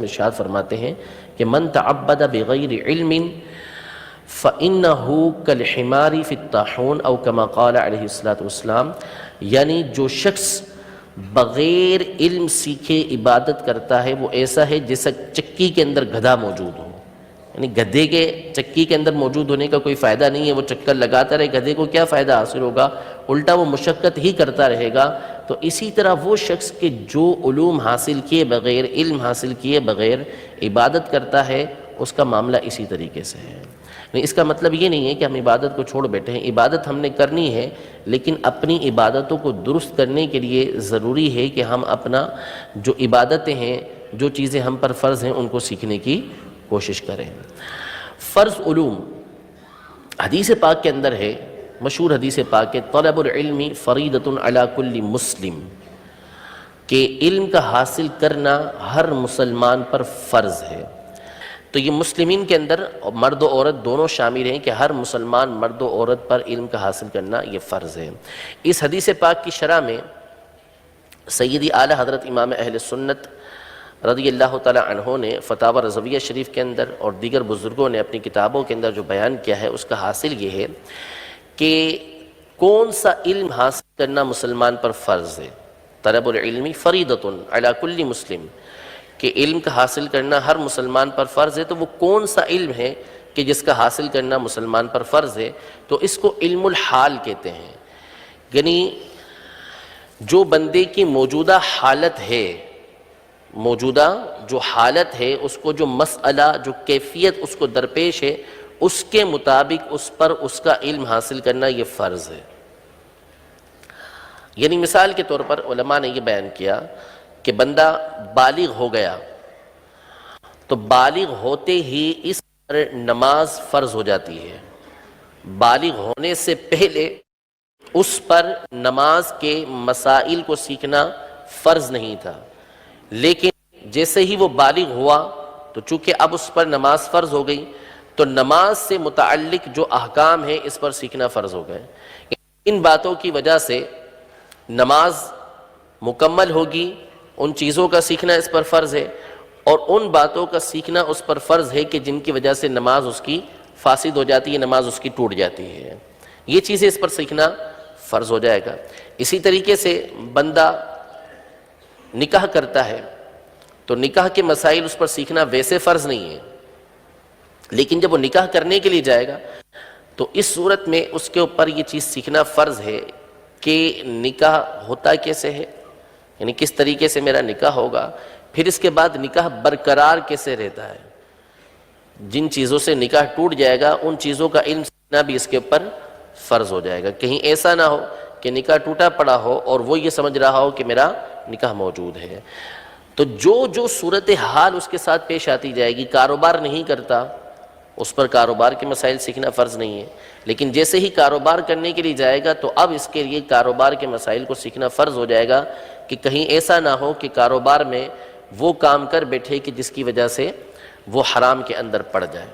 ارشاد فرماتے ہیں کہ من تعبد بغیر علم فإنه كالحمار في الطاحون او كما قال علیہ السلام، یعنی جو شخص بغیر علم سیکھے عبادت کرتا ہے وہ ایسا ہے جیسا چکی کے اندر گدھا موجود ہو، یعنی گدھے کے چکی کے اندر موجود ہونے کا کوئی فائدہ نہیں ہے، وہ چکر لگاتا رہے، گدھے کو کیا فائدہ حاصل ہوگا، الٹا وہ مشقت ہی کرتا رہے گا۔ تو اسی طرح وہ شخص کہ جو علوم حاصل کیے بغیر، علم حاصل کیے بغیر عبادت کرتا ہے، اس کا معاملہ اسی طریقے سے ہے۔ اس کا مطلب یہ نہیں ہے کہ ہم عبادت کو چھوڑ بیٹھے ہیں، عبادت ہم نے کرنی ہے، لیکن اپنی عبادتوں کو درست کرنے کے لیے ضروری ہے کہ ہم اپنا جو عبادتیں ہیں، جو چیزیں ہم پر فرض ہیں، ان کو سیکھنے کی کوشش کریں۔ فرض علوم حدیث پاک کے اندر ہے، مشہور حدیث پاک ہے، طلب العلم فریضۃ علی کل مسلم، کہ علم کا حاصل کرنا ہر مسلمان پر فرض ہے۔ تو یہ مسلمین کے اندر مرد و عورت دونوں شامل ہیں کہ ہر مسلمان مرد و عورت پر علم کا حاصل کرنا یہ فرض ہے۔ اس حدیث پاک کی شرح میں سیدی اعلیٰ حضرت امام اہل سنت رضی اللہ تعالی عنہ نے فتاوی رضویہ شریف کے اندر اور دیگر بزرگوں نے اپنی کتابوں کے اندر جو بیان کیا ہے، اس کا حاصل یہ ہے کہ کون سا علم حاصل کرنا مسلمان پر فرض ہے۔ طلب العلم فریضۃ علی کل مسلم، کہ علم کا حاصل کرنا ہر مسلمان پر فرض ہے، تو وہ کون سا علم ہے کہ جس کا حاصل کرنا مسلمان پر فرض ہے؟ تو اس کو علم الحال کہتے ہیں، یعنی جو بندے کی موجودہ حالت ہے، موجودہ جو حالت ہے، اس کو جو مسئلہ، جو کیفیت اس کو درپیش ہے، اس کے مطابق اس پر اس کا علم حاصل کرنا یہ فرض ہے۔ یعنی مثال کے طور پر علماء نے یہ بیان کیا کہ بندہ بالغ ہو گیا تو بالغ ہوتے ہی اس پر نماز فرض ہو جاتی ہے، بالغ ہونے سے پہلے اس پر نماز کے مسائل کو سیکھنا فرض نہیں تھا، لیکن جیسے ہی وہ بالغ ہوا تو چونکہ اب اس پر نماز فرض ہو گئی تو نماز سے متعلق جو احکام ہیں اس پر سیکھنا فرض ہو گئے۔ ان باتوں کی وجہ سے نماز مکمل ہوگی، ان چیزوں کا سیکھنا اس پر فرض ہے، اور ان باتوں کا سیکھنا اس پر فرض ہے کہ جن کی وجہ سے نماز اس کی فاسد ہو جاتی ہے، نماز اس کی ٹوٹ جاتی ہے، یہ چیزیں اس پر سیکھنا فرض ہو جائے گا۔ اسی طریقے سے بندہ نکاح کرتا ہے تو نکاح کے مسائل اس پر سیکھنا ویسے فرض نہیں ہے، لیکن جب وہ نکاح کرنے کے لیے جائے گا تو اس صورت میں اس کے اوپر یہ چیز سیکھنا فرض ہے کہ نکاح ہوتا کیسے ہے، یعنی کس طریقے سے میرا نکاح ہوگا، پھر اس کے بعد نکاح برقرار کیسے رہتا ہے، جن چیزوں سے نکاح ٹوٹ جائے گا ان چیزوں کا علم سیکھنا بھی اس کے اوپر فرض ہو جائے گا۔ کہیں ایسا نہ ہو کہ نکاح ٹوٹا پڑا ہو اور وہ یہ سمجھ رہا ہو کہ میرا نکاح موجود ہے۔ تو جو صورتحال اس کے ساتھ پیش آتی جائے گی، کاروبار نہیں کرتا، اس پر کاروبار کے مسائل سیکھنا فرض نہیں ہے، لیکن جیسے ہی کاروبار کرنے کے لیے جائے گا تو اب اس کے لیے کاروبار کے مسائل کو سیکھنا فرض ہو جائے گا کہ کہیں ایسا نہ ہو کہ کاروبار میں وہ کام کر بیٹھے کہ جس کی وجہ سے وہ حرام کے اندر پڑ جائے۔